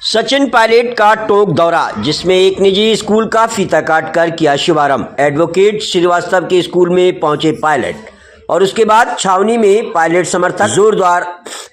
सचिन पायलट का टोंक दौरा, जिसमें एक निजी स्कूल का फीता काटकर किया शुभारंभ। एडवोकेट श्रीवास्तव के स्कूल में पहुंचे पायलट और उसके बाद छावनी में पायलट समर्थक जोरदार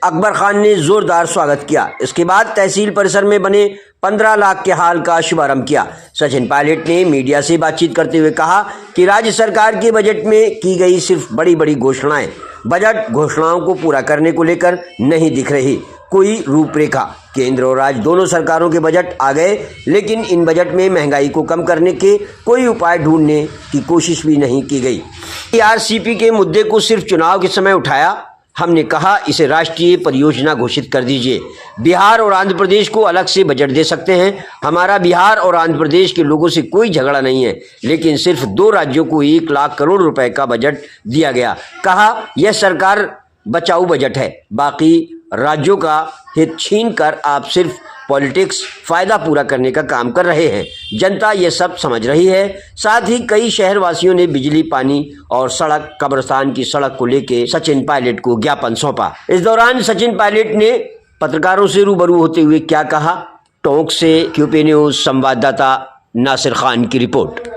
अकबर खान ने जोरदार स्वागत किया। इसके बाद तहसील परिसर में बने 15 लाख के हाल का शुभारंभ किया। सचिन पायलट ने मीडिया से बातचीत करते हुए कहा कि राज्य सरकार के बजट में की गई सिर्फ बड़ी बड़ी घोषणाएं, बजट घोषणाओं को पूरा करने को लेकर नहीं दिख रही कोई रूपरेखा। केंद्र और राज्य दोनों सरकारों के बजट आ गए, लेकिन इन बजट में महंगाई को कम करने के कोई उपाय ढूंढने की कोशिश भी नहीं की गई। आरसीपी के मुद्दे को सिर्फ चुनाव के समय उठाया। हमने कहा इसे राष्ट्रीय परियोजना घोषित कर दीजिए। बिहार और आंध्र प्रदेश को अलग से बजट दे सकते हैं। हमारा बिहार और आंध्र प्रदेश के लोगों से कोई झगड़ा नहीं है, लेकिन सिर्फ 2 राज्यों को 1 लाख करोड़ रुपए का बजट दिया गया। कहा यह सरकार बचाऊ बजट है, बाकी राज्यों का हित छीन कर आप सिर्फ पॉलिटिक्स फायदा पूरा करने का काम कर रहे हैं। जनता ये सब समझ रही है। साथ ही कई शहरवासियों ने बिजली, पानी और सड़क, कब्रिस्तान की सड़क को लेकर सचिन पायलट को ज्ञापन सौंपा। इस दौरान सचिन पायलट ने पत्रकारों से रूबरू होते हुए क्या कहा, टोंक से क्यूपी न्यूज संवाददाता नासिर खान की रिपोर्ट।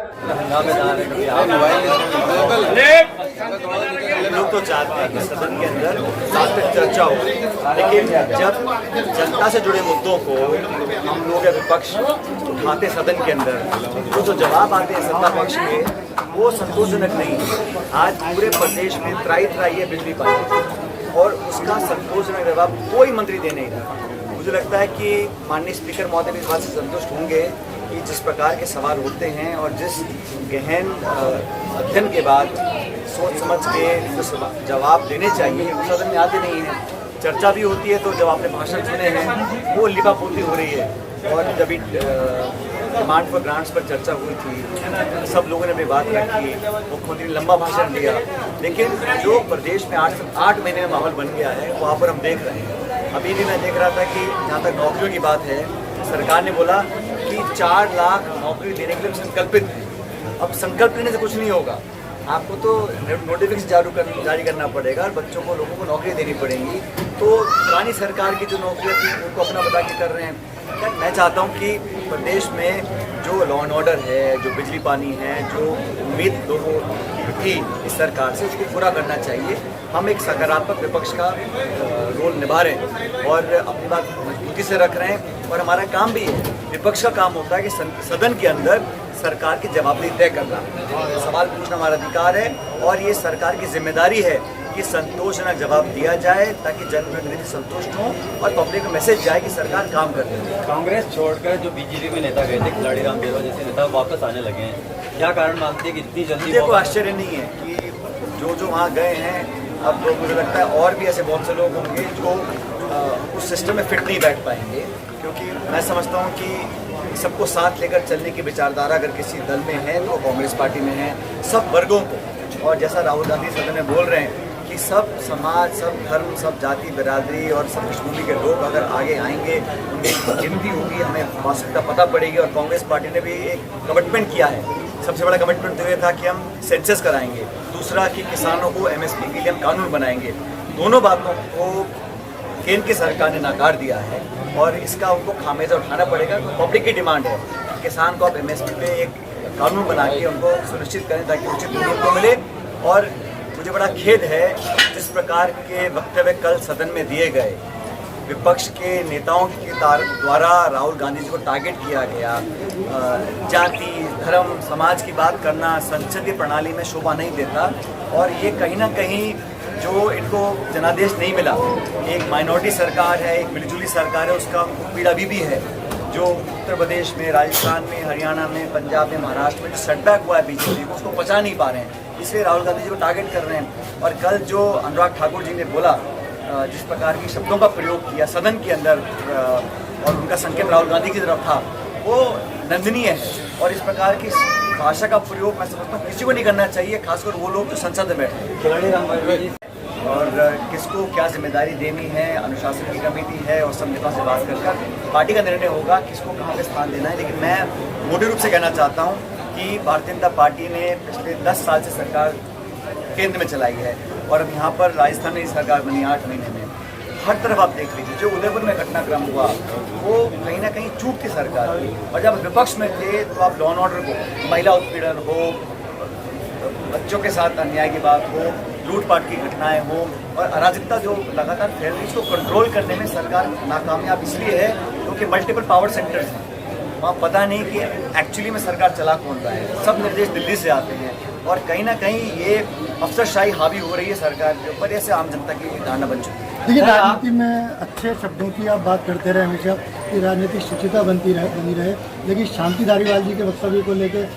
लोग तो चाहते हैं कि सदन के अंदर सार्थक चर्चा हो, लेकिन जब जनता से जुड़े मुद्दों को हम लोग या विपक्ष उठाते सदन के अंदर तो जो जवाब आते हैं सत्ता पक्ष के, वो संतोषजनक नहीं है। आज पूरे प्रदेश में त्राई है बिजली पानी और उसका संतोषजनक जवाब कोई मंत्री दे नहीं रहा। मुझे लगता है कि माननीय स्पीकर महोदय भी इस बात से संतुष्ट होंगे कि जिस प्रकार के सवाल होते हैं और जिस गहन अध्ययन के बाद सोच समझ के जो जवाब देने चाहिए वो सदन में आते नहीं हैं। चर्चा भी होती है तो जब आपने भाषण सुने हैं वो लिपापोती हो रही है। और जब डिमांड फॉर ग्रांट्स पर चर्चा हुई थी, सब लोगों ने भी बात रखी, मुख्यमंत्री ने लंबा भाषण दिया, लेकिन जो प्रदेश में 8 महीने में माहौल बन गया है वहाँ पर हम देख रहे हैं। अभी भी मैं देख रहा था कि जहाँ तक नौकरियों की बात है, सरकार ने बोला कि 4 लाख नौकरी देने के लिए संकल्पित है। अब संकल्प लेने से कुछ नहीं होगा, आपको तो नोटिफिकेशन जारी करना पड़ेगा और बच्चों को, लोगों को नौकरी देनी पड़ेंगी। तो पुरानी सरकार की जो नौकरियाँ थी उनको अपना बता के कर रहे हैं। मैं चाहता हूँ कि प्रदेश में जो लॉ एंड ऑर्डर है, जो बिजली पानी है, जो उम्मीद लोगों की थी इस सरकार से, उसको पूरा करना चाहिए। हम एक सकारात्मक विपक्ष का रोल निभा रहे हैं और अपनी बात मजबूती से रख रहे हैं और हमारा काम भी है। विपक्ष का काम होता है कि सदन के अंदर सरकार की जवाबदेही तय करना, सवाल पूछना हमारा अधिकार है और ये सरकार की जिम्मेदारी है कि संतोषजनक जवाब दिया जाए ताकि जनप्रतिनिधि संतुष्ट हों और पब्लिक को मैसेज जाए कि सरकार काम कर रही है। कांग्रेस छोड़कर जो बीजेपी में नेता गए थे, खिलाड़ी राम देवा जैसे नेता वापस आने लगे हैं, क्या कारण मानते हैं कि इतनी जल्दी? मुझे कोई आश्चर्य नहीं है कि जो वहाँ गए हैं। अब तो मुझे लगता है और भी ऐसे बहुत से लोग होंगे जो उस सिस्टम में फिट नहीं बैठ पाएंगे, क्योंकि मैं समझता हूँ कि सबको साथ लेकर चलने की विचारधारा अगर किसी दल में है तो कांग्रेस पार्टी में है। सब वर्गों को, और जैसा राहुल गांधी सदन में बोल रहे हैं कि सब समाज, सब धर्म, सब जाति बिरादरी और सब पृष्ठभूमि के लोग अगर आगे आएंगे, उनकी गिनती होगी, हमें वास्तविकता पता पड़ेगी। और कांग्रेस पार्टी ने भी एक कमिटमेंट किया है। सबसे बड़ा कमिटमेंट तो ये था कि हम सेंसस कराएंगे, दूसरा कि किसानों को MSP के लिए हम कानून बनाएंगे। दोनों बातों को केंद्र की सरकार ने नकार दिया है और इसका उनको खामियाजा उठाना पड़ेगा। पब्लिक की डिमांड है कि किसान को आप MSP पे एक कानून बना के उनको सुनिश्चित करें ताकि उचित मूल्य उनको मिले। और मुझे बड़ा खेद है जिस प्रकार के वक्तव्य कल सदन में दिए गए, विपक्ष के नेताओं के द्वारा राहुल गांधी जी को टारगेट किया गया। जाति, धर्म, समाज की बात करना संसदीय प्रणाली में शोभा नहीं देता और ये कहीं ना कहीं जो इनको जनादेश नहीं मिला, एक माइनॉरिटी सरकार है, एक मिलीजुली सरकार है, उसका पीड़ा भी है। जो उत्तर प्रदेश में, राजस्थान में, हरियाणा में, पंजाब में, महाराष्ट्र में जो सेटबैक हुआ है बीजेपी को, उसको पचा नहीं पा रहे हैं, इसलिए राहुल गांधी जी को टारगेट कर रहे हैं। और कल जो अनुराग ठाकुर जी ने बोला, जिस प्रकार की शब्दों का प्रयोग किया सदन के अंदर और उनका संकेत राहुल गांधी की तरफ था, वो निंदनीय है। और इस प्रकार की भाषा का प्रयोग मैं समझता हूँ किसी को नहीं करना चाहिए, खासकर वो लोग जो संसद में बैठे। खिलाड़ी राम देवा और किसको क्या जिम्मेदारी देनी है, अनुशासन की कमेटी है और सब नेताओं से बात कर पार्टी का निर्णय होगा किसको कहाँ पे स्थान देना है। लेकिन मैं मोटे रूप से कहना चाहता हूँ कि भारतीय जनता पार्टी ने पिछले 10 साल से सरकार केंद्र में चलाई है और अब यहाँ पर राजस्थान में सरकार बनी 8 महीने में। हर तरफ आप देख लीजिए, जो उदयपुर में घटनाक्रम हुआ वो कहीं ना कहीं चूक थी सरकार की। और जब विपक्ष में थे तो आप लॉ एंड ऑर्डर को, महिला उत्पीड़न हो, बच्चों के साथ अन्याय की बात हो, लूटपाट की घटनाएं हो और अराजकता जो लगातार फैल रही है, इसको कंट्रोल करने में सरकार नाकामयाब इसलिए है क्योंकि मल्टीपल पावर सेंटर्स हैं। वहाँ पता नहीं कि एक्चुअली में सरकार चला कौन रहा है, सब निर्देश दिल्ली से आते हैं और कहीं ना कहीं ये अफसरशाही हावी हो रही है सरकार के ऊपर, ऐसे आम जनता की धारणा बन चुकी है। देखिए, राजनीति में अच्छे शब्दों की आप बात करते रहे हमेशा कि राजनीतिक शुचिता बनी रहे, लेकिन शांति धारीवाल जी के वक्तव्य को लेकर